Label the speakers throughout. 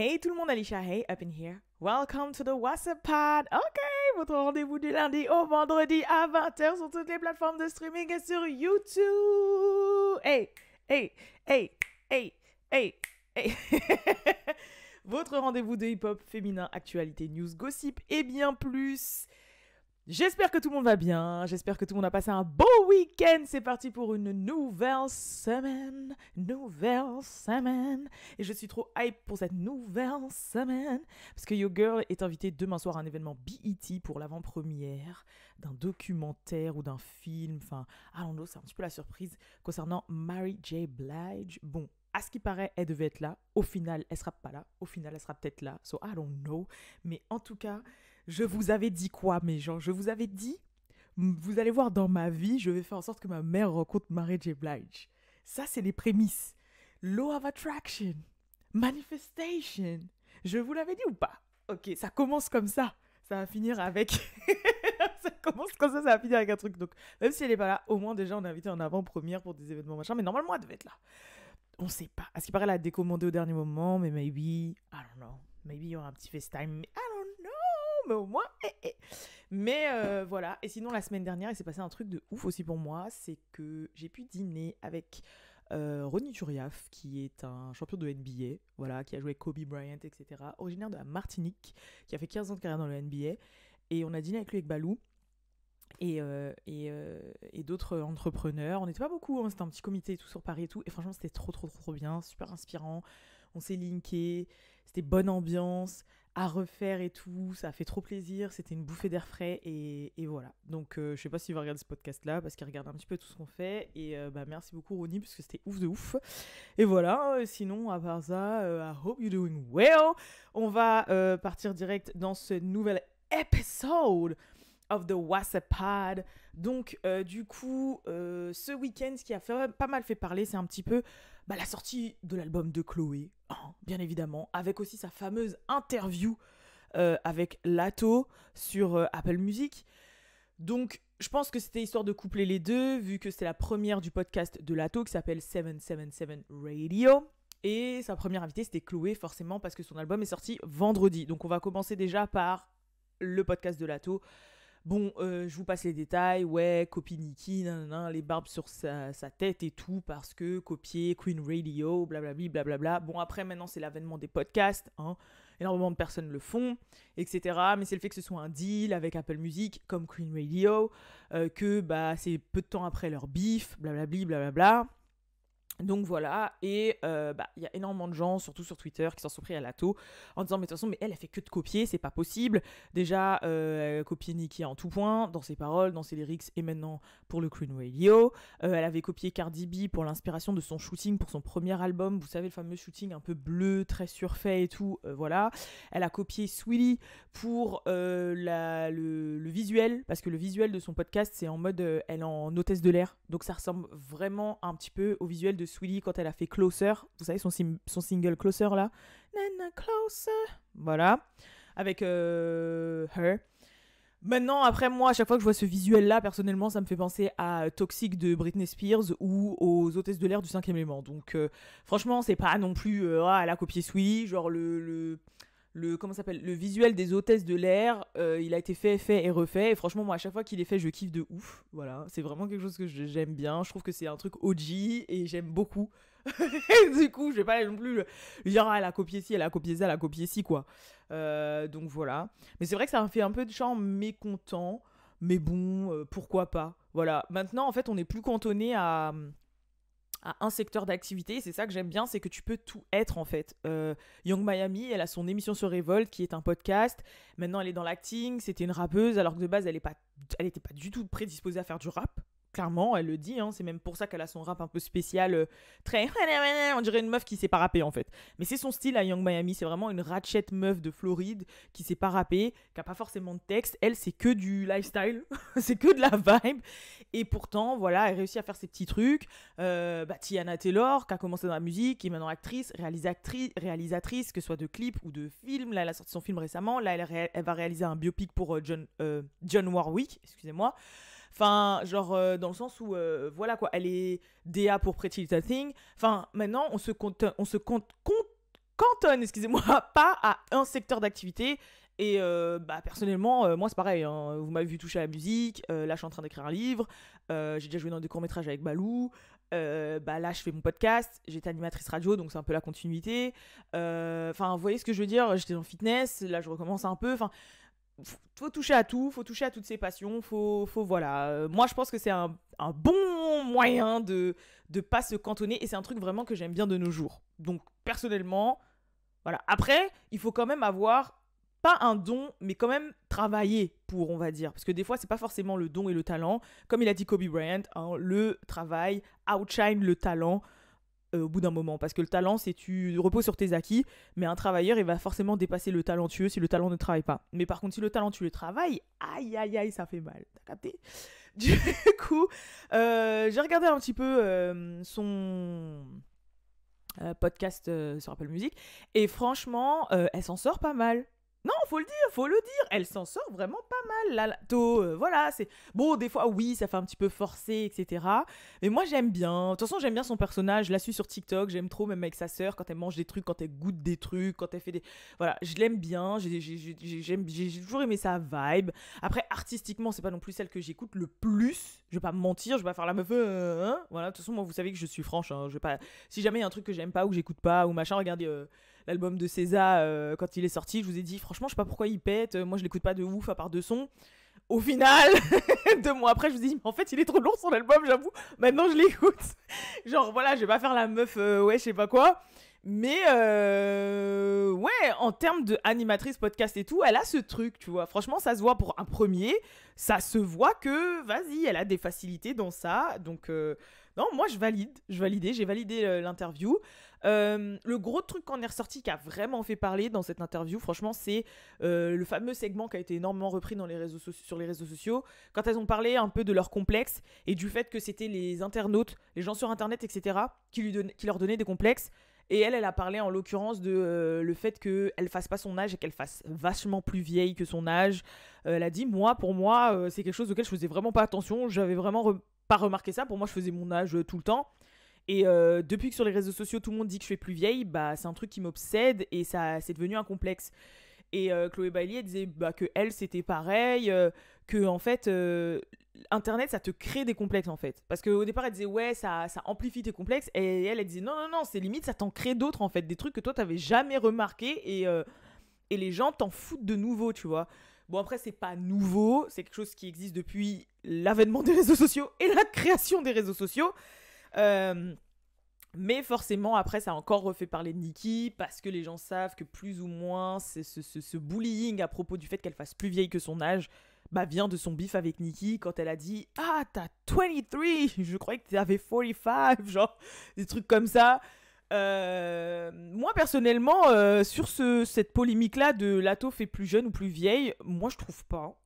Speaker 1: Hey tout le monde, Alicia Hey up in here. Welcome to the WhatsApp Pod. Ok, votre rendez-vous du lundi au vendredi à 20h sur toutes les plateformes de streaming et sur YouTube. Hey, hey, hey, hey, hey, hey. Votre rendez-vous de hip-hop féminin, actualité, news, gossip et bien plus. J'espère que tout le monde va bien, j'espère que tout le monde a passé un beau week-end. C'est parti pour une nouvelle semaine. Et je suis trop hype pour cette nouvelle semaine parce que Yo Girl est invitée demain soir à un événement BET pour l'avant-première d'un documentaire ou d'un film. Enfin, I don't know, c'est un petit peu la surprise concernant Mary J. Blige. Bon, à ce qui paraît, elle devait être là. Au final, elle sera pas là. Au final, elle sera peut-être là. So, I don't know. Mais en tout cas, je vous avais dit quoi, mes gens? Je vous avais dit, vous allez voir dans ma vie, je vais faire en sorte que ma mère rencontre Mary J. Blige. Ça, c'est les prémices. Law of Attraction. Manifestation. Je vous l'avais dit ou pas? Ok, ça commence comme ça. Ça va finir avec... ça commence comme ça va finir avec un truc. Donc, même si elle n'est pas là, au moins déjà, on est invité en avant-première pour des événements machin. Mais normalement, elle devait être là. On sait pas. À ce qui paraît, elle a décommandé au dernier moment, mais maybe, I don't know. Maybe il y aura un petit FaceTime, mais I don't know. Mais au moins, Mais voilà. Et sinon, la semaine dernière, il s'est passé un truc de ouf aussi pour moi. C'est que j'ai pu dîner avec Ronny Turiaf, qui est un champion de NBA, voilà, qui a joué Kobe Bryant, etc. Originaire de la Martinique, qui a fait 15 ans de carrière dans le NBA. Et on a dîné avec lui, avec Balou. Et d'autres entrepreneurs. On n'était pas beaucoup, hein, c'était un petit comité et tout sur Paris et tout. Et franchement, c'était trop bien, super inspirant. On s'est linké, c'était bonne ambiance, à refaire et tout. Ça a fait trop plaisir, c'était une bouffée d'air frais et voilà. Donc, je sais pas s'il va regarder ce podcast-là parce qu'il regarde un petit peu tout ce qu'on fait. Et merci beaucoup, Ronny, parce que c'était ouf de ouf. Et voilà, sinon, à part ça, I hope you're doing well. On va partir direct dans ce nouvel épisode of the WhatsApp Pod. Donc, du coup, ce week-end, ce qui a pas mal fait parler, c'est un petit peu la sortie de l'album de Chloé, hein, bien évidemment, avec aussi sa fameuse interview avec Lato sur Apple Music. Donc, je pense que c'était histoire de coupler les deux, vu que c'était la première du podcast de Lato qui s'appelle 777 Radio. Et sa première invitée, c'était Chloé, forcément, parce que son album est sorti vendredi. Donc, on va commencer déjà par le podcast de Lato. Bon, je vous passe les détails. Ouais, copie Nicki, les barbes sur sa tête et tout, parce que copier Queen Radio, blablabla, blablabla. Bon, après, maintenant, c'est l'avènement des podcasts, hein. Énormément de personnes le font, etc. Mais c'est le fait que ce soit un deal avec Apple Music, comme Queen Radio, que c'est peu de temps après leur bif, blablabla, blablabla. Donc voilà, et y a énormément de gens, surtout sur Twitter, qui s'en sont pris à Lato en disant mais de toute façon, mais elle fait que de copier, c'est pas possible. Déjà, copier Nicki en tout point, dans ses paroles, dans ses lyrics, et maintenant pour le Queen Radio. Elle avait copié Cardi B pour l'inspiration de son shooting pour son premier album, vous savez, le fameux shooting un peu bleu, très surfait et tout, voilà. Elle a copié Sweetie pour le visuel, parce que le visuel de son podcast, c'est en mode, elle est en hôtesse de l'air, donc ça ressemble vraiment un petit peu au visuel de Sweetie quand elle a fait Closer, vous savez son single Closer là, Nana Closer, voilà, avec Her. Maintenant, après moi, à chaque fois que je vois ce visuel là, personnellement, ça me fait penser à Toxic de Britney Spears ou aux hôtesses de l'air du 5e élément. Donc franchement, c'est pas non plus elle a copié Sweetie, genre le comment ça s'appelle, le visuel des hôtesses de l'air, il a été fait et refait, et franchement moi à chaque fois qu'il est fait je kiffe de ouf, voilà, c'est vraiment quelque chose que j'aime bien, je trouve que c'est un truc OG et j'aime beaucoup. Du coup je vais pas non plus lui dire elle a copié ci, elle a copié ça, elle a copié ci quoi, donc voilà, mais c'est vrai que ça me fait un peu de genre mécontent, mais bon, pourquoi pas, voilà. Maintenant en fait on est plus cantonné à un secteur d'activité, c'est ça que j'aime bien, c'est que tu peux tout être en fait. Young Miami, elle a son émission sur Revolt qui est un podcast, maintenant elle est dans l'acting, c'était une rappeuse alors que de base elle était pas du tout prédisposée à faire du rap. Clairement, elle le dit, hein, c'est même pour ça qu'elle a son rap un peu spécial, très... On dirait une meuf qui sait pas rapper en fait. Mais c'est son style à Young Miami, c'est vraiment une ratchet meuf de Floride qui sait pas rapper, qui a pas forcément de texte. Elle, c'est que du lifestyle, c'est que de la vibe. Et pourtant, voilà, elle réussit à faire ses petits trucs. Teyana Taylor, qui a commencé dans la musique, qui est maintenant actrice, réalisatrice, que ce soit de clips ou de films. Là, elle a sorti son film récemment. Là, elle va réaliser un biopic pour John Warwick, excusez-moi. Enfin, genre, dans le sens où, voilà quoi, elle est DA pour Pretty Little Thing. Enfin, maintenant, on se cantonne, excusez-moi, pas à un secteur d'activité. Et personnellement, moi c'est pareil, hein. Vous m'avez vu toucher à la musique, là je suis en train d'écrire un livre, j'ai déjà joué dans des courts-métrages avec Balou, là je fais mon podcast, j'étais animatrice radio donc c'est un peu la continuité. Enfin, vous voyez ce que je veux dire, j'étais dans le fitness, là je recommence un peu, enfin, faut toucher à tout, faut toucher à toutes ses passions, voilà. Moi je pense que c'est un bon moyen de pas se cantonner et c'est un truc vraiment que j'aime bien de nos jours. Donc personnellement, voilà. Après, il faut quand même avoir pas un don, mais quand même travailler pour, on va dire. Parce que des fois, c'est pas forcément le don et le talent. Comme il a dit Kobe Bryant, hein, le travail outshine le talent au bout d'un moment. Parce que le talent, c'est tu reposes sur tes acquis, mais un travailleur, il va forcément dépasser le talentueux si le talent ne travaille pas. Mais par contre, si le talent, tu le travailles, aïe, aïe, aïe, ça fait mal. T'as capté? Du coup, j'ai regardé un petit peu son podcast sur Apple Music, et franchement, elle s'en sort pas mal. Non, faut le dire, elle s'en sort vraiment pas mal, la Lato, voilà, c'est... Bon, des fois, oui, ça fait un petit peu forcé, etc. Mais moi, j'aime bien, de toute façon, j'aime bien son personnage, je la suis sur TikTok, j'aime trop, même avec sa sœur, quand elle mange des trucs, quand elle goûte des trucs, quand elle fait des... Voilà, je l'aime bien, j'ai toujours aimé sa vibe. Après, artistiquement, c'est pas non plus celle que j'écoute le plus, je vais pas me mentir, je vais pas faire la meuf, hein. Voilà, de toute façon, moi, vous savez que je suis franche, hein, je vais pas... Si jamais il y a un truc que j'aime pas ou que j'écoute pas, ou machin, regardez... l'album de César, quand il est sorti, je vous ai dit, franchement, je sais pas pourquoi il pète. Moi, je l'écoute pas de ouf à part de son. Au final, 2 mois après, je vous ai dit, en fait, il est trop long son album, j'avoue. Maintenant, je l'écoute. Genre, voilà, je vais pas faire la meuf, ouais, je sais pas quoi. Mais, ouais, en termes d'animatrice, podcast et tout, elle a ce truc, tu vois. Franchement, ça se voit pour un premier. Ça se voit que, vas-y, elle a des facilités dans ça. Donc, non, moi, j'ai validé l'interview. Le gros truc qu'on est ressorti qui a vraiment fait parler dans cette interview, franchement, c'est le fameux segment qui a été énormément repris sur les réseaux sociaux, quand elles ont parlé un peu de leur complexe et du fait que c'était les internautes, les gens sur internet, etc., qui leur donnaient des complexes. Et elle a parlé en l'occurrence de le fait qu'elle fasse pas son âge et qu'elle fasse vachement plus vieille que son âge. Elle a dit, pour moi, c'est quelque chose auquel je faisais vraiment pas attention, j'avais vraiment pas remarqué ça, pour moi je faisais mon âge tout le temps. Et depuis que sur les réseaux sociaux, tout le monde dit que je suis plus vieille, bah, c'est un truc qui m'obsède et ça, c'est devenu un complexe. Et Chloé Bailey, elle disait que elle, c'était pareil, que en fait, Internet, ça te crée des complexes en fait. Parce qu'au départ, elle disait ouais, ça amplifie tes complexes. Et elle disait non, c'est limite, ça t'en crée d'autres en fait. Des trucs que toi, t'avais jamais remarqué et les gens t'en foutent de nouveau, tu vois. Bon, après, c'est pas nouveau, c'est quelque chose qui existe depuis l'avènement des réseaux sociaux et la création des réseaux sociaux. Mais forcément, après, ça a encore refait parler de Nicki parce que les gens savent que plus ou moins ce bullying à propos du fait qu'elle fasse plus vieille que son âge vient de son bif avec Nicki quand elle a dit « Ah, t'as 23 ! Je croyais que t'avais 45 !» Genre, des trucs comme ça. Moi, personnellement, sur cette polémique-là de Lato fait plus jeune ou plus vieille, moi, je trouve pas.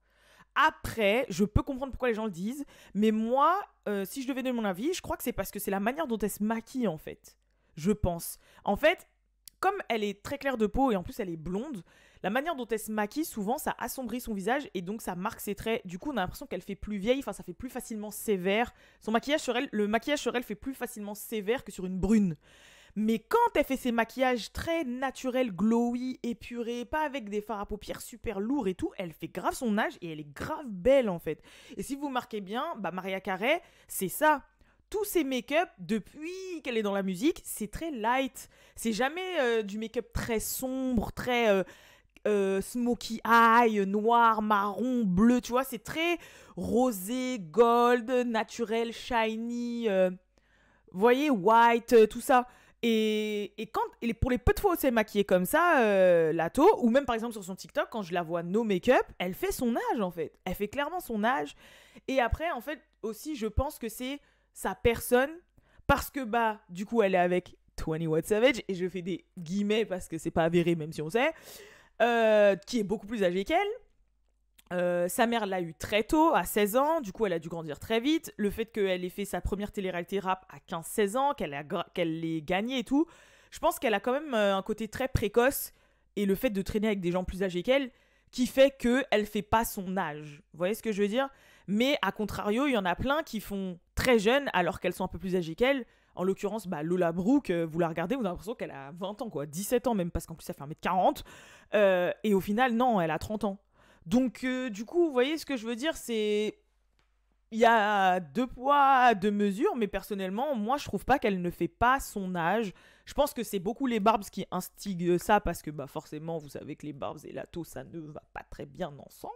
Speaker 1: Après, je peux comprendre pourquoi les gens le disent, mais moi, si je devais donner mon avis, je crois que c'est parce que c'est la manière dont elle se maquille, en fait. Je pense. En fait, comme elle est très claire de peau et en plus elle est blonde, la manière dont elle se maquille, souvent, ça assombrit son visage et donc ça marque ses traits. Du coup, on a l'impression qu'elle fait plus vieille, enfin, ça fait plus facilement sévère. Le maquillage sur elle fait plus facilement sévère que sur une brune. Mais quand elle fait ses maquillages très naturels, glowy, épurés, pas avec des fards à paupières super lourds et tout, elle fait grave son âge et elle est grave belle en fait. Et si vous marquez bien, Mariah Carey, c'est ça. Tous ses make-up, depuis qu'elle est dans la musique, c'est très light. C'est jamais du make-up très sombre, très smoky eye, noir, marron, bleu, tu vois. C'est très rosé, gold, naturel, shiny, vous voyez, white, tout ça. Et pour les peu de fois où c'est maquillée comme ça, Lato, ou même par exemple sur son TikTok, quand je la vois no make-up, elle fait son âge en fait. Elle fait clairement son âge. Et après, en fait, aussi, je pense que c'est sa personne, parce que du coup, elle est avec 21 Savage, et je fais des guillemets parce que c'est pas avéré, même si on sait, qui est beaucoup plus âgée qu'elle. Sa mère l'a eu très tôt, à 16 ans, du coup elle a dû grandir très vite. Le fait qu'elle ait fait sa première télé-réalité rap à 15-16 ans, qu'elle l'ait gagnée et tout, je pense qu'elle a quand même un côté très précoce, et le fait de traîner avec des gens plus âgés qu'elle, qui fait qu'elle fait pas son âge. Vous voyez ce que je veux dire ? Mais à contrario, il y en a plein qui font très jeunes alors qu'elles sont un peu plus âgées qu'elle. En l'occurrence, bah, Lola Brooke, vous la regardez, vous avez l'impression qu'elle a 20 ans, quoi. 17 ans même, parce qu'en plus, ça fait 1m40. Et au final, non, elle a 30 ans. Donc, du coup, vous voyez ce que je veux dire, c'est... Il y a 2 poids, 2 mesures, mais personnellement, moi, je trouve pas qu'elle ne fait pas son âge. Je pense que c'est beaucoup les Barbs qui instiguent ça, parce que bah, forcément, vous savez que les Barbs et Lato, ça ne va pas très bien ensemble.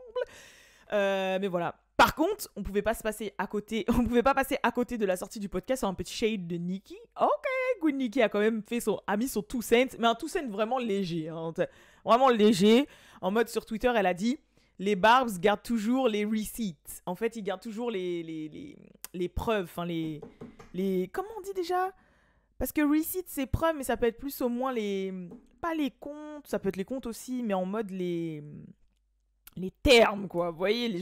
Speaker 1: Mais voilà. Par contre, on pouvait pas passer à côté de la sortie du podcast sur un petit shade de Nicki. Ok, good, Nicki a quand même mis son 2 cents, mais un 2 cents vraiment léger, hein, vraiment léger. En mode sur Twitter, elle a dit les Barbs gardent toujours les receipts. En fait, ils gardent toujours les preuves, enfin les comment on dit déjà? Parce que receipts c'est preuve, mais ça peut être plus au moins pas les comptes, ça peut être les comptes aussi, mais en mode les termes, quoi. Vous voyez,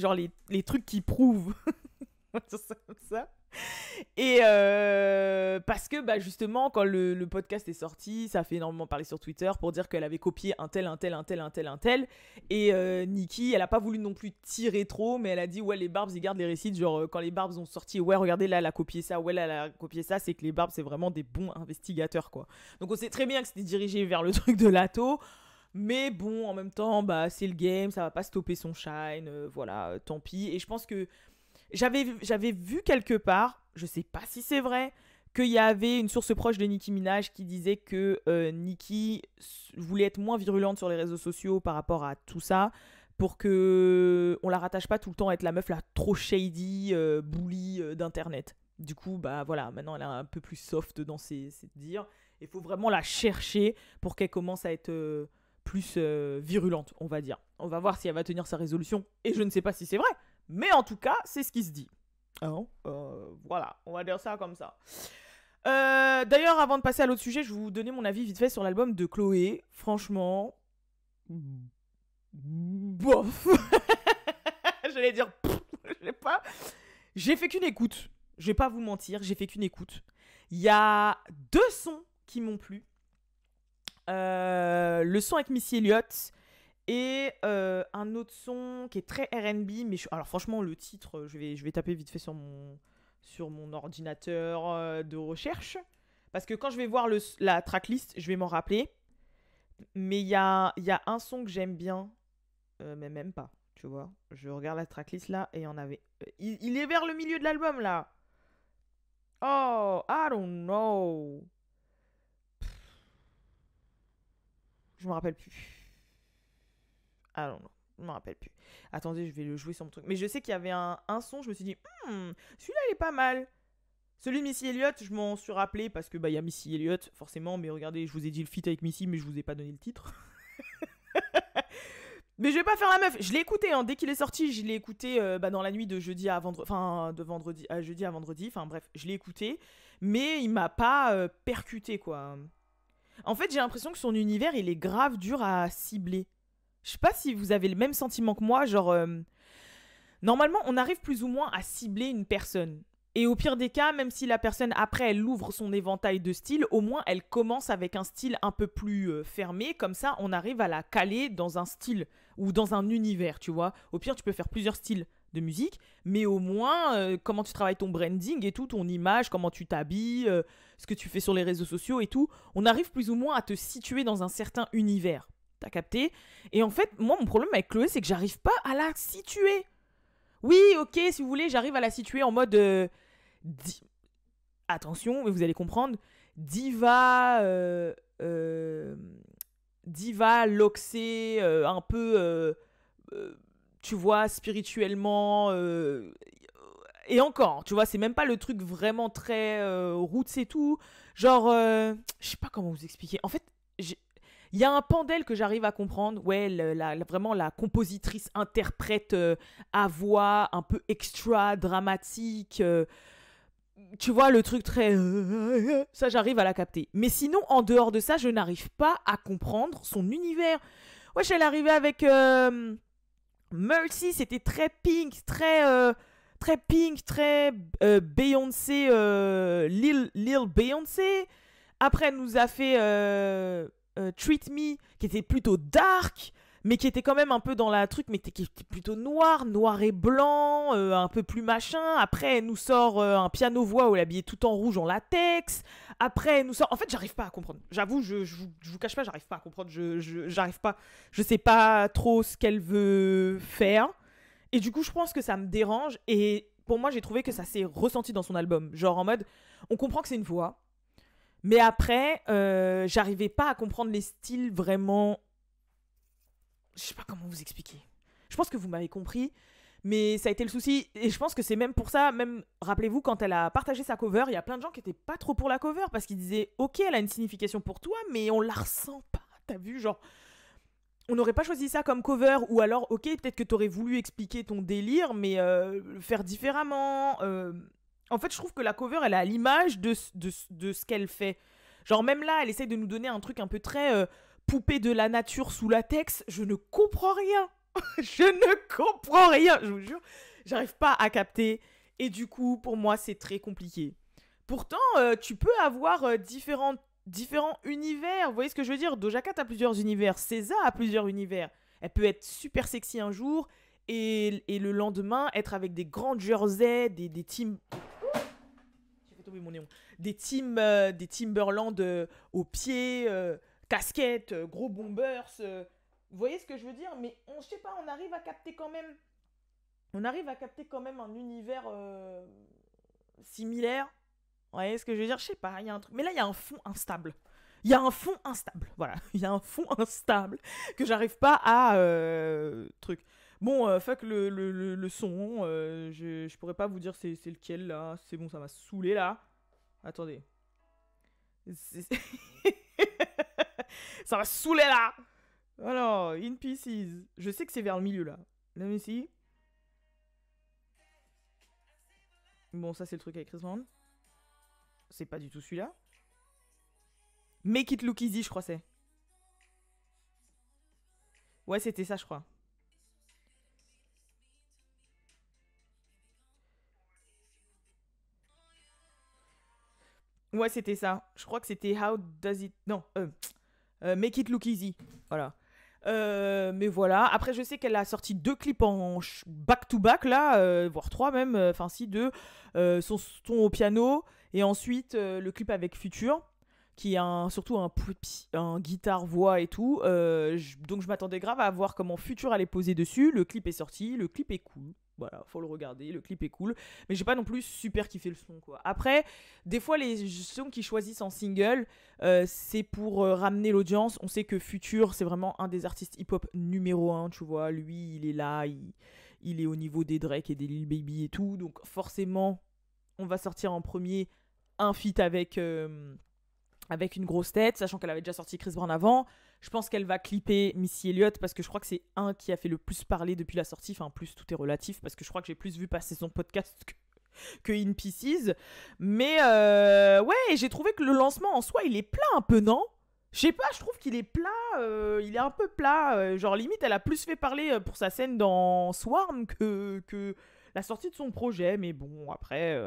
Speaker 1: les trucs qui prouvent. Comme ça. Et parce que, bah, justement, quand le podcast est sorti, ça a fait énormément parler sur Twitter pour dire qu'elle avait copié un tel. Et Nicki, elle a pas voulu non plus tirer trop, mais elle a dit, ouais, les Barbs, ils gardent les récits. Genre, quand les Barbs ont sorti, ouais, regardez, là, elle a copié ça, ouais, là, elle a copié ça, c'est que les Barbs, c'est vraiment des bons investigateurs, quoi. Donc, on sait très bien que c'était dirigé vers le truc de Lato. Mais bon, en même temps, bah, c'est le game, ça va pas stopper son shine, voilà, tant pis. Et je pense que j'avais vu quelque part, je sais pas si c'est vrai, qu'il y avait une source proche de Nicki Minaj qui disait que Nicki voulait être moins virulente sur les réseaux sociaux par rapport à tout ça, pour que on la rattache pas tout le temps à être la meuf là trop shady, bully d'internet. Du coup, bah voilà, maintenant elle est un peu plus soft dans ses dires. Il faut vraiment la chercher pour qu'elle commence à être plus virulente, on va dire. On va voir si elle va tenir sa résolution, et je ne sais pas si c'est vrai, mais en tout cas, c'est ce qui se dit. Voilà, on va dire ça comme ça. D'ailleurs, avant de passer à l'autre sujet, je vais vous donner mon avis vite fait sur l'album de Chloé. Franchement, bof. J'allais dire, je sais pas. J'ai fait qu'une écoute. Je vais pas vous mentir, j'ai fait qu'une écoute. Il y a 2 sons qui m'ont plu. Le son avec Missy Elliott et un autre son qui est très R&B, mais alors franchement le titre, je vais taper vite fait sur mon ordinateur de recherche, parce que quand je vais voir la tracklist, je vais m'en rappeler. Mais il y a un son que j'aime bien, mais même pas, tu vois. Je regarde la tracklist là et il y en avait. Il est vers le milieu de l'album là. Oh, I don't know. Je me rappelle plus. Ah non, je me rappelle plus. Attendez, je vais le jouer sur mon truc. Mais je sais qu'il y avait un son, je me suis dit, celui-là il est pas mal. Celui de Missy Elliott, je m'en suis rappelé parce que bah il y a Missy Elliott, forcément, mais regardez, je vous ai dit le feat avec Missy, mais je vous ai pas donné le titre. Mais je vais pas faire la meuf. Je l'ai écouté, hein. Dès qu'il est sorti, je l'ai écouté dans la nuit de jeudi à vendredi. Enfin, de vendredi à jeudi à vendredi. Enfin, bref, je l'ai écouté. Mais il m'a pas percuté, quoi. En fait, j'ai l'impression que son univers, il est grave dur à cibler. Je sais pas si vous avez le même sentiment que moi. Genre, normalement, on arrive plus ou moins à cibler une personne. Et au pire des cas, même si la personne, après, elle ouvre son éventail de styles, au moins, elle commence avec un style un peu plus fermé. Comme ça, on arrive à la caler dans un style ou dans un univers, tu vois. Au pire, tu peux faire plusieurs styles de musique, mais au moins, comment tu travailles ton branding et tout, ton image, comment tu t'habilles, ce que tu fais sur les réseaux sociaux et tout. On arrive plus ou moins à te situer dans un certain univers. T'as capté? Et en fait, moi, mon problème avec Chloé, c'est que j'arrive pas à la situer. Oui, ok, si vous voulez, j'arrive à la situer en mode... attention, mais vous allez comprendre, diva loxée, un peu tu vois, spirituellement et encore, tu vois, c'est même pas le truc vraiment très roots et tout, genre je sais pas comment vous expliquer. En fait, il y a un pendel que j'arrive à comprendre, ouais, vraiment la compositrice interprète à voix un peu extra dramatique, tu vois, le truc très... ça, j'arrive à la capter. Mais sinon, en dehors de ça, je n'arrive pas à comprendre son univers. Wesh, elle est arrivée avec Mercy, c'était très pink, très Beyoncé, Lil Beyoncé. Après, elle nous a fait Treat Me, qui était plutôt dark. mais qui était quand même un peu dans la truc, mais qui était plutôt noir et blanc, un peu plus machin. Après, elle nous sort un piano-voix où elle est habillée tout en rouge en latex. Après, elle nous sort... En fait, j'arrive pas à comprendre. J'avoue, je vous cache pas, j'arrive pas à comprendre. J'arrive pas... Je sais pas trop ce qu'elle veut faire. Et du coup, je pense que ça me dérange. Et pour moi, j'ai trouvé que ça s'est ressenti dans son album. Genre en mode, on comprend que c'est une voix. Mais après, j'arrivais pas à comprendre les styles vraiment... Je sais pas comment vous expliquer. Je pense que vous m'avez compris, mais ça a été le souci. Et je pense que c'est même pour ça, même, rappelez-vous, quand elle a partagé sa cover, il y a plein de gens qui étaient pas trop pour la cover, parce qu'ils disaient, ok, elle a une signification pour toi, mais on la ressent pas. T'as vu, genre, on n'aurait pas choisi ça comme cover, ou alors, ok, peut-être que t'aurais voulu expliquer ton délire, mais le faire différemment. En fait, je trouve que la cover, elle est à l'image de ce qu'elle fait. Genre, même là, elle essaye de nous donner un truc un peu très poupée de la nature sous latex. Je ne comprends rien. Je ne comprends rien, je vous jure. J'arrive pas à capter. Et du coup, pour moi, c'est très compliqué. Pourtant, tu peux avoir différents univers. Vous voyez ce que je veux dire? Doja Cat a plusieurs univers. SZA a plusieurs univers. Elle peut être super sexy un jour et le lendemain être avec des grands jerseys, des teams... J'ai fait tomber mon néon. Des Timberland aux pieds, casquettes, gros bombers. Vous voyez ce que je veux dire? Mais je sais pas, on arrive à capter quand même... On arrive à capter quand même un univers similaire. Vous voyez ce que je veux dire? Je sais pas, il y a un truc. Mais là, il y a un fond instable. Il y a un fond instable. Voilà. Il y a un fond instable que j'arrive pas à... truc. Bon, fuck le son. Je pourrais pas vous dire c'est lequel, là. C'est bon, ça m'a saoulé, là. Attendez. Ça m'a saoulé, là. Alors, In Pieces. Je sais que c'est vers le milieu, là. Là, ici. Bon, ça, c'est le truc avec Chris Brown. C'est pas du tout celui-là. Make It Look Easy, je crois c'est. Ouais, c'était ça, je crois. Ouais, c'était ça. Je crois que c'était How Does It... Non, Make It Look Easy. Voilà. Mais voilà. Après, je sais qu'elle a sorti 2 clips en back-to-back, là. Voire 3 même. Enfin, si, 2. Son au piano. Et ensuite, le clip avec Future. Qui a surtout un guitare-voix et tout. Donc, je m'attendais grave à voir comment Future allait poser dessus. Le clip est sorti. Le clip est cool. Voilà, faut le regarder, le clip est cool. Mais j'ai pas non plus super kiffé le son, quoi. Après, des fois, les sons qu'ils choisissent en single, c'est pour ramener l'audience. On sait que Future, c'est vraiment un des artistes hip-hop numéro 1, tu vois. Lui, il est là, il est au niveau des Drake et des Lil Baby et tout. Donc forcément, on va sortir en premier un feat avec une grosse tête, sachant qu'elle avait déjà sorti Chris Brown avant. Je pense qu'elle va clipper Missy Elliott parce que je crois que c'est un qui a fait le plus parler depuis la sortie. Enfin, plus, tout est relatif parce que je crois que j'ai plus vu passer son podcast que In Pieces. Mais ouais, j'ai trouvé que le lancement en soi, il est plat un peu, non? Je sais pas, je trouve qu'il est plat. Il est un peu plat. Genre, limite, elle a plus fait parler pour sa scène dans Swarm que la sortie de son projet. Mais bon, après...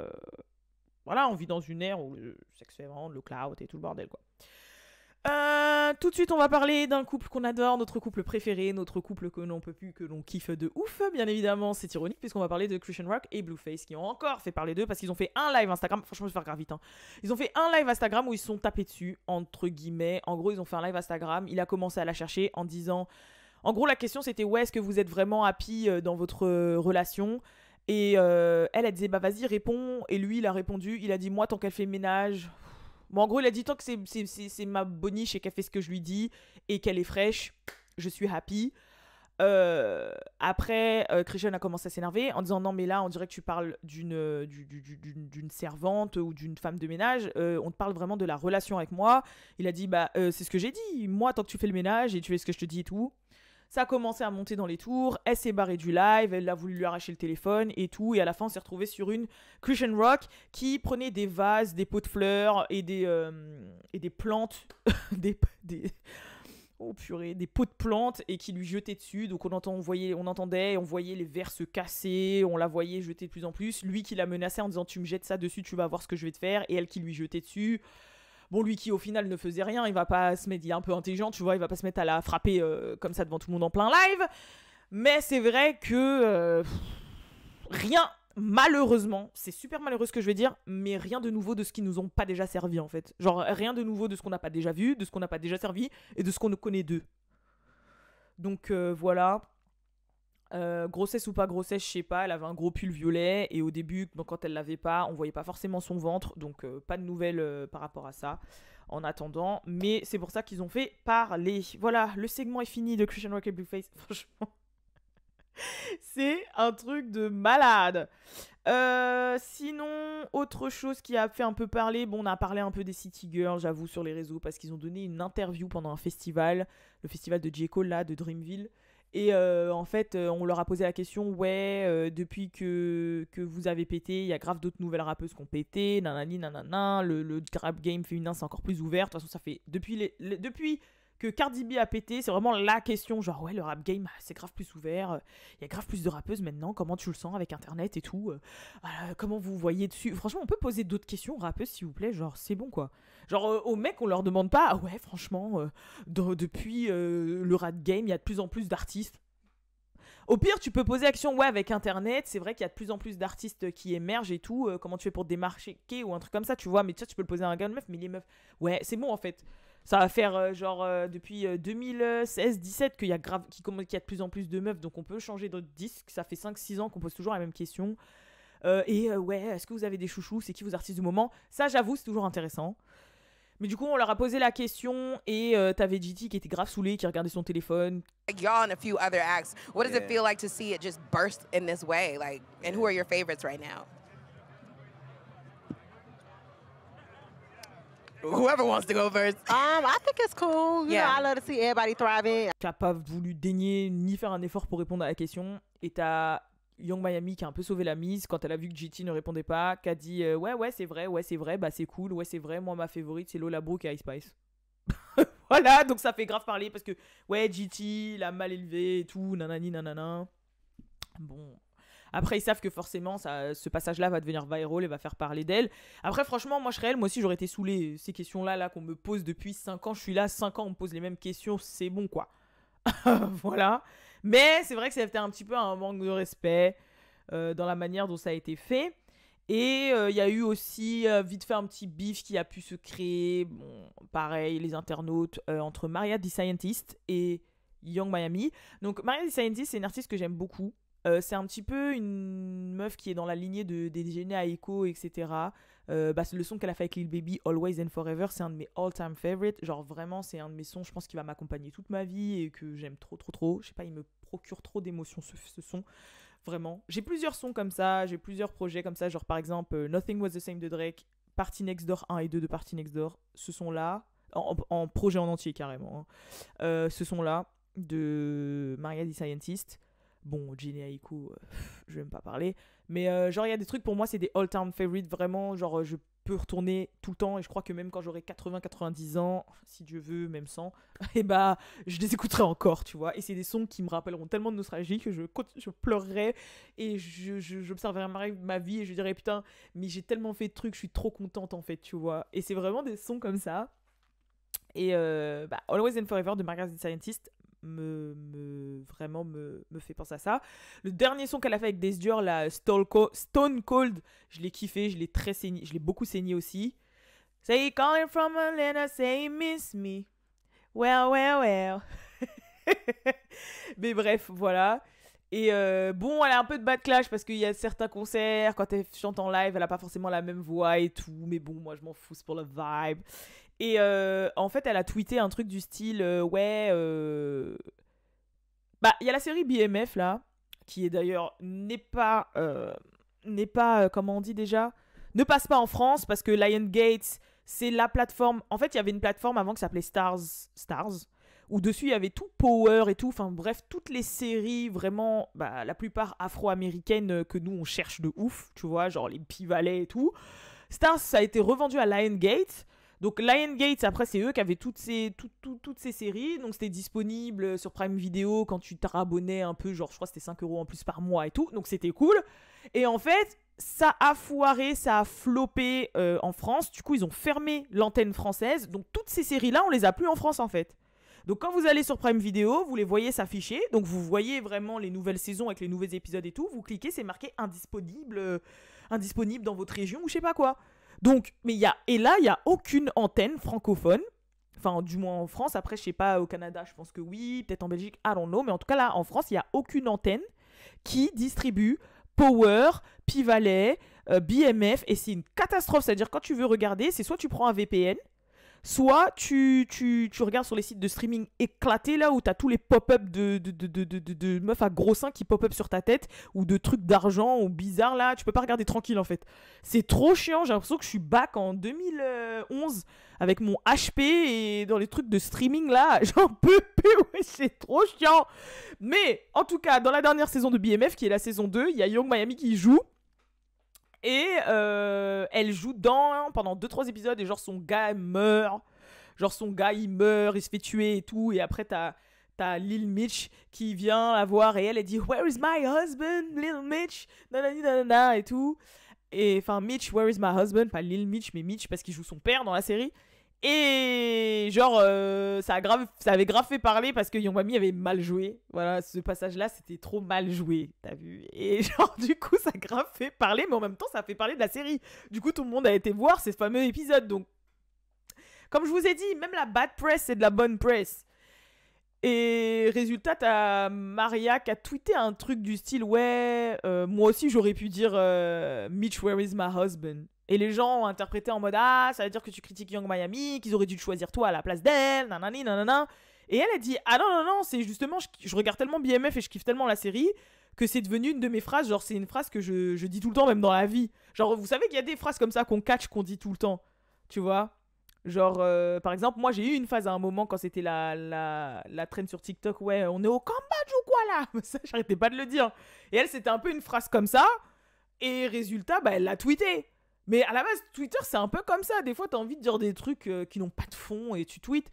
Speaker 1: Voilà, on vit dans une ère où le sexe fait vraiment le clout et tout le bordel, quoi. Tout de suite, on va parler d'un couple qu'on adore, notre couple préféré, notre couple que l'on peut plus, que l'on kiffe de ouf, bien évidemment. C'est ironique, puisqu'on va parler de Christian Rock et Blueface, qui ont encore fait parler d'eux, parce qu'ils ont fait un live Instagram. Franchement, je vais faire grave vite, hein. Ils ont fait un live Instagram où ils se sont tapés dessus, entre guillemets. En gros, ils ont fait un live Instagram. Il a commencé à la chercher en disant... En gros, la question, c'était, ouais, est-ce que vous êtes vraiment happy dans votre relation ? Et elle disait, bah vas-y, réponds. Et lui, il a répondu, il a dit, moi, tant qu'elle fait ménage... Bon, en gros, il a dit, tant que c'est ma boniche et qu'elle fait ce que je lui dis et qu'elle est fraîche, je suis happy. Après, Christian a commencé à s'énerver en disant, non, mais là, on dirait que tu parles d'une servante ou d'une femme de ménage. On te parle vraiment de la relation avec moi. Il a dit, bah, c'est ce que j'ai dit. Moi, tant que tu fais le ménage et tu fais ce que je te dis et tout... Ça a commencé à monter dans les tours, elle s'est barrée du live, elle a voulu lui arracher le téléphone et tout, et à la fin on s'est retrouvé sur une Christian Rock qui prenait des vases, des pots de fleurs et des plantes, oh purée, des pots de plantes et qui lui jetait dessus. Donc on entendait, on voyait les verres se casser, on la voyait jeter de plus en plus. Lui qui la menaçait en disant tu me jettes ça dessus, tu vas voir ce que je vais te faire, et elle qui lui jetait dessus. Bon, lui qui au final ne faisait rien, il va pas se mettre, il est un peu intelligent, tu vois, il va pas se mettre à la frapper comme ça devant tout le monde en plein live. Mais c'est vrai que rien, malheureusement, c'est super malheureux ce que je vais dire, mais rien de nouveau de ce qui nous ont pas déjà servi en fait. Genre rien de nouveau de ce qu'on n'a pas déjà vu, de ce qu'on n'a pas déjà servi et de ce qu'on ne connaît d'eux. Donc voilà. Grossesse ou pas grossesse, je sais pas, elle avait un gros pull violet et au début, quand elle l'avait pas, on voyait pas forcément son ventre, donc pas de nouvelles par rapport à ça en attendant, mais c'est pour ça qu'ils ont fait parler. Voilà, le segment est fini de Christian Rock et Blueface. Franchement, c'est un truc de malade. Sinon, autre chose qui a fait un peu parler, bon, on a parlé un peu des City Girls, j'avoue, sur les réseaux, parce qu'ils ont donné une interview pendant un festival, le festival de J. Cole, là, de Dreamville. Et en fait, on leur a posé la question, ouais, depuis que vous avez pété, il y a grave d'autres nouvelles rappeuses qui ont pété, nanani, nanana, le rap game féminin, c'est encore plus ouvert. De toute façon, ça fait, depuis que Cardi B a pété, c'est vraiment la question, genre, ouais, le rap game, c'est grave plus ouvert, il y a grave plus de rappeuses maintenant, comment tu le sens avec Internet et tout, comment vous voyez dessus. Franchement, on peut poser d'autres questions aux rappeuses, s'il vous plaît, genre, c'est bon, quoi. Genre, aux mecs, on leur demande pas, ah ouais, franchement, depuis le rap game, il y a de plus en plus d'artistes. Au pire, tu peux poser action, ouais, avec Internet, c'est vrai qu'il y a de plus en plus d'artistes qui émergent et tout, comment tu fais pour te démarquer ou un truc comme ça, tu vois, mais tu peux le poser à un gars, une meuf, mais les meufs, ouais, c'est bon, en fait. Ça va faire depuis 2016-17 qu'il y a qu'il y a de plus en plus de meufs, donc on peut changer de disque. Ça fait 5-6 ans qu'on pose toujours la même question. Ouais, est-ce que vous avez des chouchous? C'est qui vos artistes du moment? Ça, j'avoue, c'est toujours intéressant. Mais du coup, on leur a posé la question et t'avais GT qui était grave saoulé, qui regardait son téléphone.
Speaker 2: Like y'all and a few other acts, what does it feel like to see it just burst in this way? Like, and who are your favorites right now? Whoever wants to go first.
Speaker 3: I think it's cool. You
Speaker 2: Yeah.
Speaker 3: know, I love to see everybody thriving.
Speaker 1: Qui n'a pas voulu daigner ni faire un effort pour répondre à la question. Et t'as Young Miami qui a un peu sauvé la mise quand elle a vu que GT ne répondait pas, qui a dit ouais c'est vrai, bah c'est cool, ouais c'est vrai, moi ma favorite c'est Lola Brooke et Ice Spice. Voilà, donc ça fait grave parler parce que ouais GT l'a mal élevé et tout, nanani nanana. Bon, après ils savent que forcément ce passage-là va devenir viral et va faire parler d'elle. Après franchement moi je serais elle, moi aussi j'aurais été saoulée. Ces questions-là là, qu'on me pose depuis 5 ans, je suis là 5 ans, on me pose les mêmes questions, c'est bon quoi. Voilà. Mais c'est vrai que c'était un petit peu un manque de respect dans la manière dont ça a été fait. Et il y a eu aussi vite fait un petit bif qui a pu se créer. Bon, pareil, les internautes entre Maria the Scientist et Young Miami. Donc Maria the Scientist, c'est une artiste que j'aime beaucoup. C'est un petit peu une meuf qui est dans la lignée des Jhené Aiko, etc. Le son qu'elle a fait avec Lil Baby, Always and Forever, c'est un de mes all-time favorites. Genre vraiment, c'est un de mes sons, je pense, qui va m'accompagner toute ma vie et que j'aime trop, trop, trop. Je sais pas, il me procure trop d'émotions ce son. Vraiment. J'ai plusieurs sons comme ça, j'ai plusieurs projets comme ça. Genre par exemple, Nothing Was the Same de Drake, Party Next Door 1 et 2 de Party Next Door. Ce son-là, en projet en entier carrément. Hein. Ce son-là de Maria the Scientist. Bon, Jhené Aiko, je vais même pas parler. Mais genre, il y a des trucs pour moi, c'est des all-time favorites. Vraiment, genre, je peux retourner tout le temps. Et je crois que même quand j'aurai 80-90 ans, si Dieu veut, même 100, et bah, je les écouterai encore, tu vois. Et c'est des sons qui me rappelleront tellement de nostalgie que je pleurerai et j'observerai ma vie et je dirai, putain, mais j'ai tellement fait de trucs, je suis trop contente en fait, tu vois. Et c'est vraiment des sons comme ça. Et Always and Forever de Margaret the Scientist vraiment me fait penser à ça. Le dernier son qu'elle a fait avec Days Dior, la Stone Cold, je l'ai kiffé, je l'ai beaucoup saigné aussi. Say you calling from Atlanta, say you miss me. Well. Mais bref, voilà. Et bon, elle a un peu de bad clash parce qu'il y a certains concerts, quand elle chante en live, elle a pas forcément la même voix et tout. Mais bon, moi je m'en fous, c'est pour le vibe. Et en fait, elle a tweeté un truc du style il y a la série BMF là, qui est d'ailleurs n'est pas comment on dit déjà, ne passe pas en France parce que Lionsgate, c'est la plateforme. En fait, il y avait une plateforme avant qui s'appelait Stars, où dessus il y avait tout Power et tout, enfin bref, toutes les séries vraiment, la plupart afro-américaines que nous on cherche de ouf, tu vois, genre les P-Valley et tout. Stars, ça a été revendu à Lionsgate. Donc Lionsgate, après c'est eux qui avaient toutes ces séries, donc c'était disponible sur Prime Video quand tu t'abonnais un peu, genre je crois que c'était 5 € en plus par mois et tout, donc c'était cool. Et en fait, ça a foiré, ça a floppé en France. Du coup, ils ont fermé l'antenne française. Donc, toutes ces séries-là, on les a plus en France, en fait. Donc, quand vous allez sur Prime Video, vous les voyez s'afficher. Donc, vous voyez vraiment les nouvelles saisons avec les nouveaux épisodes et tout. Vous cliquez, c'est marqué indisponible dans votre région ou je sais pas quoi. Donc, et là, il n'y a aucune antenne francophone. Enfin, du moins en France. Après, je sais pas, au Canada, je pense que oui. Peut-être en Belgique, I don't know. Mais en tout cas, là, en France, il n'y a aucune antenne qui distribue Power, Pivalet, BMF. Et c'est une catastrophe. C'est-à-dire, quand tu veux regarder, c'est soit tu prends un VPN, soit tu regardes sur les sites de streaming éclatés, là où t'as tous les pop-up de meufs à gros seins qui pop-up sur ta tête, ou de trucs d'argent ou bizarres, là. Tu peux pas regarder tranquille, en fait. C'est trop chiant. J'ai l'impression que je suis back en 2011 avec mon HP et dans les trucs de streaming, là. J'en peux plus, ouais, c'est trop chiant. Mais, en tout cas, dans la dernière saison de BMF, qui est la saison 2, il y a Young Miami qui joue. Et elle joue pendant 2-3 épisodes et genre son gars meurt. Genre son gars il meurt, il se fait tuer et tout. Et après t'as Lil Mitch qui vient la voir et elle dit Where is my husband, Lil Mitch, nanani nanana et tout. Et enfin Mitch, where is my husband, pas Lil Mitch mais Mitch parce qu'il joue son père dans la série. Et genre ça avait grave fait parler parce que Young Mami avait mal joué. Voilà, ce passage là c'était trop mal joué, t'as vu. Et genre du coup ça a grave fait parler, mais en même temps ça a fait parler de la série. Du coup tout le monde a été voir ces fameux épisodes. Donc comme je vous ai dit, même la bad press c'est de la bonne press. Et résultat, t'as Maria qui a tweeté un truc du style ouais, moi aussi j'aurais pu dire Mitch, where is my husband. Et les gens ont interprété en mode ah, ça veut dire que tu critiques Young Miami, qu'ils auraient dû te choisir toi à la place d'elle, nanani nanana. Et elle a dit ah non, c'est justement, je regarde tellement BMF et je kiffe tellement la série que c'est devenu une de mes phrases. Genre, c'est une phrase que je dis tout le temps, même dans la vie. Genre, vous savez qu'il y a des phrases comme ça qu'on catch, qu'on dit tout le temps, tu vois. Genre, par exemple, moi j'ai eu une phase à un moment quand c'était la trend sur TikTok, ouais, on est au Cambodge ou quoi là. Ça, j'arrêtais pas de le dire. Et elle, c'était un peu une phrase comme ça. Et résultat, bah, elle l'a tweeté. Mais à la base, Twitter, c'est un peu comme ça. Des fois, t'as envie de dire des trucs qui n'ont pas de fond et tu tweets.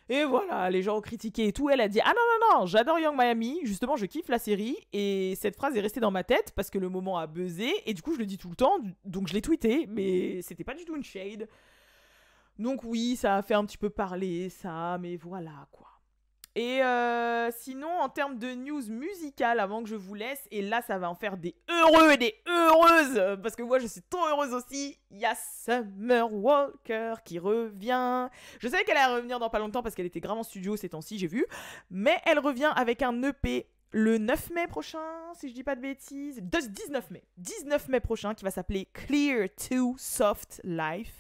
Speaker 1: Et voilà, les gens ont critiqué et tout. Elle a dit ah non, j'adore Young Miami. Justement, je kiffe la série. Et cette phrase est restée dans ma tête parce que le moment a buzzé. Et du coup, je le dis tout le temps. Donc, je l'ai tweeté. Mais c'était pas du tout une shade. Donc oui, ça a fait un petit peu parler, ça, mais voilà, quoi. Et sinon, en termes de news musicales, avant que je vous laisse, et là, ça va en faire des heureux et des heureuses, parce que moi, je suis trop heureuse aussi, il y a Summer Walker qui revient. Je savais qu'elle allait revenir dans pas longtemps, parce qu'elle était grave en studio ces temps-ci, j'ai vu, mais elle revient avec un EP le 9 mai prochain, si je dis pas de bêtises, 19 mai prochain, qui va s'appeler Clear to Soft Life.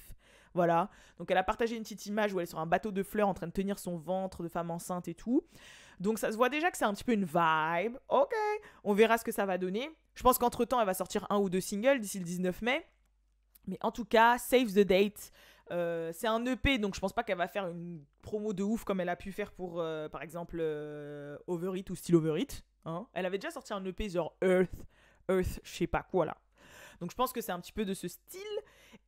Speaker 1: Voilà, donc elle a partagé une petite image où elle est sur un bateau de fleurs en train de tenir son ventre de femme enceinte et tout. Donc ça se voit déjà que c'est un petit peu une vibe. Ok, on verra ce que ça va donner. Je pense qu'entre temps elle va sortir 1 ou 2 singles d'ici le 19 mai. Mais en tout cas, save the date. C'est un EP, donc je pense pas qu'elle va faire une promo de ouf comme elle a pu faire pour par exemple Over It ou Still Over It. Hein. Elle avait déjà sorti un EP genre Earth, je sais pas quoi là. Donc je pense que c'est un petit peu de ce style.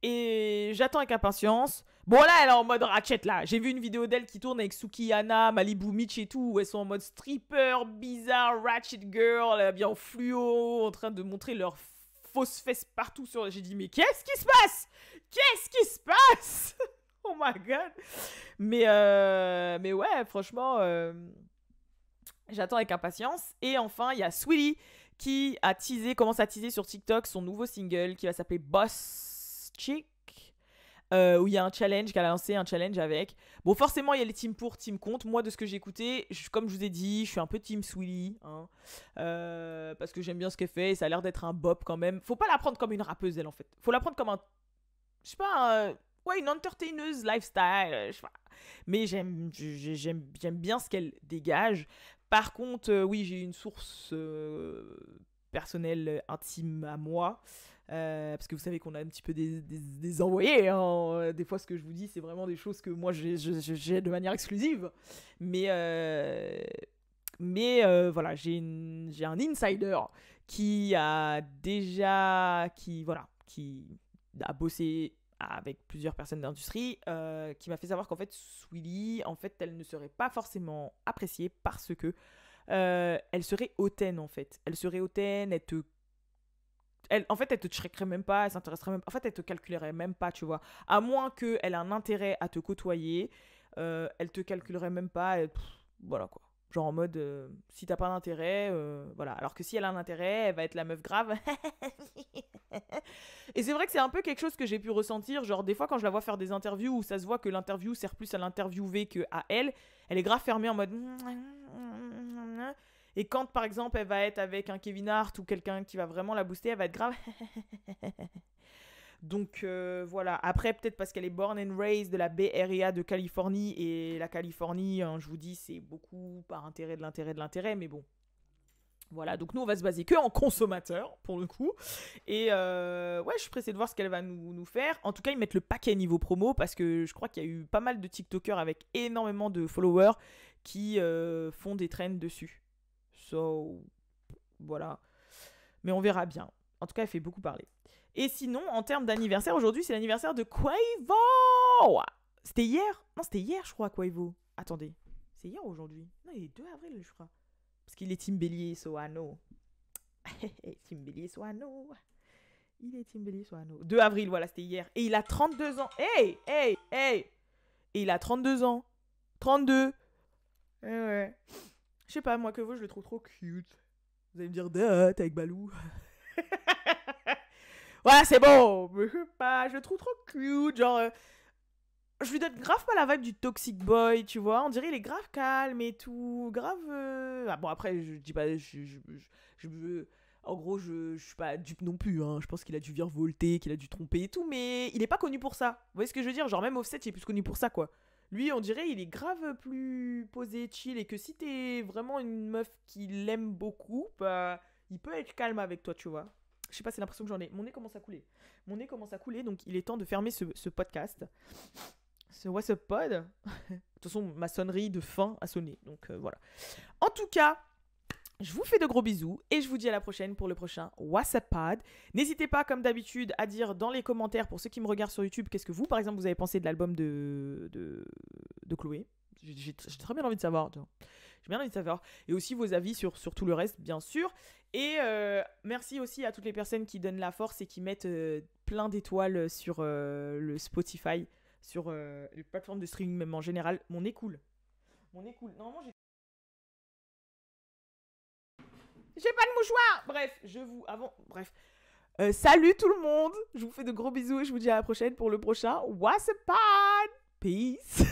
Speaker 1: Et j'attends avec impatience. Bon là elle est en mode ratchet là. J'ai vu une vidéo d'elle qui tourne avec Sukihana, Malibu Mitch et tout. Où elles sont en mode stripper, bizarre, ratchet girl, bien en fluo, en train de montrer leurs fausses fesses partout sur... J'ai dit mais qu'est-ce qui se passe? Qu'est-ce qui se passe? Oh my god. Mais ouais franchement j'attends avec impatience. Et enfin il y a Sweetie qui commence à teaser sur TikTok son nouveau single qui va s'appeler Boss Chick, où il y a un challenge, qu'elle a lancé un challenge avec. Bon, forcément, il y a les teams pour, teams contre. Moi, de ce que j'ai écouté, comme je vous ai dit, je suis un peu team Sweetie, hein, parce que j'aime bien ce qu'elle fait et ça a l'air d'être un bop quand même. Faut pas la prendre comme une rappeuse, elle, en fait. Faut la prendre comme je sais pas, une entertaineuse lifestyle, je sais pas. Mais j'aime bien ce qu'elle dégage. Par contre, oui, j'ai une source personnelle, intime à moi. Parce que vous savez qu'on a un petit peu des envoyés. Hein. Des fois, ce que je vous dis, c'est vraiment des choses que moi, j'ai de manière exclusive. Mais voilà, j'ai un insider qui a bossé avec plusieurs personnes d'industrie, qui m'a fait savoir qu'en fait Sweetie, en fait, elle ne serait pas forcément appréciée parce que elle serait hautaine en fait. Elle serait hautaine, elle te en fait, elle te checkerait même pas, elle s'intéresserait même pas. En fait, elle te calculerait même pas, tu vois. À moins qu'elle ait un intérêt à te côtoyer, elle te calculerait même pas. Voilà quoi. Genre en mode, si t'as pas d'intérêt, voilà. Alors que si elle a un intérêt, elle va être la meuf grave. Et c'est vrai que c'est un peu quelque chose que j'ai pu ressentir. Genre des fois quand je la vois faire des interviews où ça se voit que l'interview sert plus à l'interviewé qu'à elle, elle est grave fermée en mode... Et quand par exemple elle va être avec un Kevin Hart ou quelqu'un qui va vraiment la booster, elle va être grave... Donc voilà, après peut-être parce qu'elle est born and raised de la Bay Area de Californie, et la Californie, je vous dis, c'est beaucoup par intérêt de l'intérêt, mais bon. Voilà, donc nous on va se baser que en consommateur pour le coup. Et ouais, je suis pressée de voir ce qu'elle va nous faire. En tout cas, ils mettent le paquet niveau promo parce que je crois qu'il y a eu pas mal de TikTokers avec énormément de followers qui font des trends dessus. So, voilà. Mais on verra bien. En tout cas, elle fait beaucoup parler. Et sinon, en termes d'anniversaire, aujourd'hui, c'est l'anniversaire de Quavo. C'était hier? Non, c'était hier, je crois, Quavo. Attendez, c'est hier ou aujourd'hui? Non, il est 2 avril, je crois. Parce qu'il est Team Bélier, so I know. Team Bélier, so I know. Il est Team Bélier, so I know. 2 avril, voilà, c'était hier. Et il a 32 ans. Hey! Et il a 32 ans. 32. Ouais. Je sais pas, moi, Quavo, je le trouve trop cute. Vous allez me dire, t'es avec Balou. Ouais, c'est bon, mais je sais pas, je le trouve trop cute, genre, je lui donne grave pas la vibe du toxic boy, tu vois, on dirait il est grave calme et tout, grave, Ah bon, après, je dis pas, en gros, je suis pas dupe non plus, hein, je pense qu'il a dû virevolter, qu'il a dû tromper et tout, mais il est pas connu pour ça, vous voyez ce que je veux dire, genre même Offset, il est plus connu pour ça, quoi. Lui, on dirait, il est grave plus posé, chill, et que si t'es vraiment une meuf qui l'aime beaucoup, bah, il peut être calme avec toi, tu vois. Je sais pas, c'est l'impression que j'en ai. Mon nez commence à couler, donc il est temps de fermer ce podcast. Ce What's Up Pod. De toute façon, ma sonnerie de fin a sonné, donc voilà. En tout cas, je vous fais de gros bisous et je vous dis à la prochaine pour le prochain What's Up Pod. N'hésitez pas, comme d'habitude, à dire dans les commentaires, pour ceux qui me regardent sur YouTube, qu'est-ce que vous, par exemple, vous avez pensé de l'album de Chloé. J'ai très bien envie de savoir. J'ai bien envie de savoir. Et aussi vos avis sur tout le reste, bien sûr. Et merci aussi à toutes les personnes qui donnent la force et qui mettent plein d'étoiles sur le Spotify, sur les plateformes de streaming même en général. Mon nez coule. Normalement, j'ai pas de mouchoir. Bref, salut tout le monde. Je vous fais de gros bisous et je vous dis à la prochaine pour le prochain What's Up Pod. Peace.